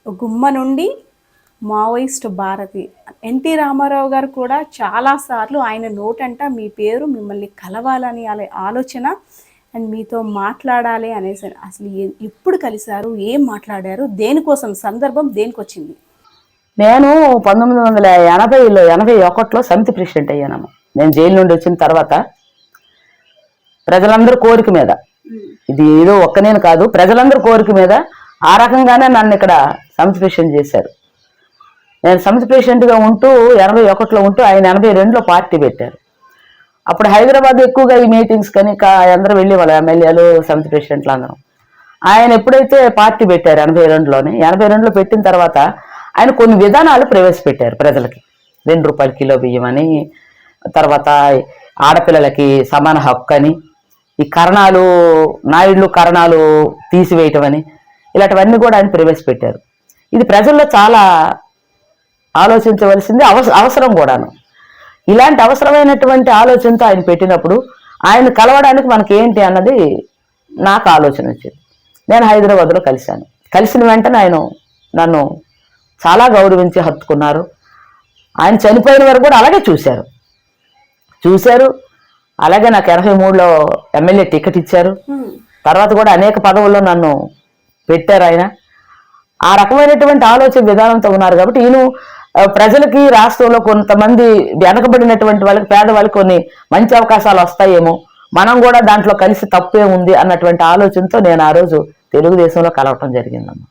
గుమ్మ నుండి Maoist Bharati. NT Ramarao గారు కూడా చాలాసార్లు ఆయన నోటంట మీ పేరు మిమ్మల్ని కలవాలని అనే ఆలోచన అండ్ మీతో మాట్లాడాలి అనేసి. అసలు ఎప్పుడు కలిశారు, ఏం మాట్లాడారు, దేనికోసం, సందర్భం దేనికొచ్చింది? నేను 1980లో 81లో సమితి ప్రెసిడెంట్ అయ్యానమ్మ. నేను జైలు నుండి వచ్చిన తర్వాత ప్రజలందరూ కోరిక మీద, ఇది ఏదో ఒక్కనేను కాదు, ప్రజలందరూ కోరిక మీద ఆ రకంగానే నన్ను ఇక్కడ సమితి ప్రెసిడెంట్ చేశారు. నేను సమితి ప్రెసిడెంట్గా ఉంటూ 81లో ఉంటూ ఆయన 82లో పార్టీ పెట్టారు. అప్పుడు హైదరాబాద్ ఎక్కువగా ఈ మీటింగ్స్ కానీ అందరూ వెళ్ళి వాళ్ళ ఎమ్మెల్యేలు సమితి ప్రెసిడెంట్లు అందరం. ఆయన ఎప్పుడైతే పార్టీ పెట్టారు 82లో పెట్టిన తర్వాత ఆయన కొన్ని విధానాలు ప్రవేశపెట్టారు ప్రజలకి. ₹2 కిలో బియ్యం అని, తర్వాత ఆడపిల్లలకి సమాన హక్కు అని, ఈ కరణాలు నాయుడులు కరణాలు తీసివేయటం అని, ఇలాంటివన్నీ కూడా ఆయన ప్రవేశపెట్టారు. ఇది ప్రజల్లో చాలా ఆలోచించవలసింది అవసరం కూడాను. ఇలాంటి అవసరమైనటువంటి ఆలోచనతో ఆయన పెట్టినప్పుడు ఆయన కలవడానికి మనకి ఏంటి అన్నది నాకు ఆలోచన వచ్చింది. నేను హైదరాబాద్లో కలిశాను. కలిసిన వెంటనే ఆయన నన్ను చాలా గౌరవించి హత్తుకున్నారు. ఆయన చనిపోయిన వరకు కూడా అలాగే చూశారు. అలాగే నాకు 83లో ఎమ్మెల్యే టికెట్ ఇచ్చారు. తర్వాత కూడా అనేక పదవుల్లో నన్ను పెట్టారు ఆయన. ఆ రకమైనటువంటి ఆలోచన విధానంతో ఉన్నారు కాబట్టి ఈయన ప్రజలకి రాష్ట్రంలో కొంతమంది వెనకబడినటువంటి వాళ్ళకి, పేదవాళ్ళకి కొన్ని మంచి అవకాశాలు వస్తాయేమో, మనం కూడా దాంట్లో కలిసి తప్పే ఉంది అన్నటువంటి ఆలోచనతో నేను ఆ రోజు తెలుగుదేశంలో కలవటం జరిగిందమ్మా.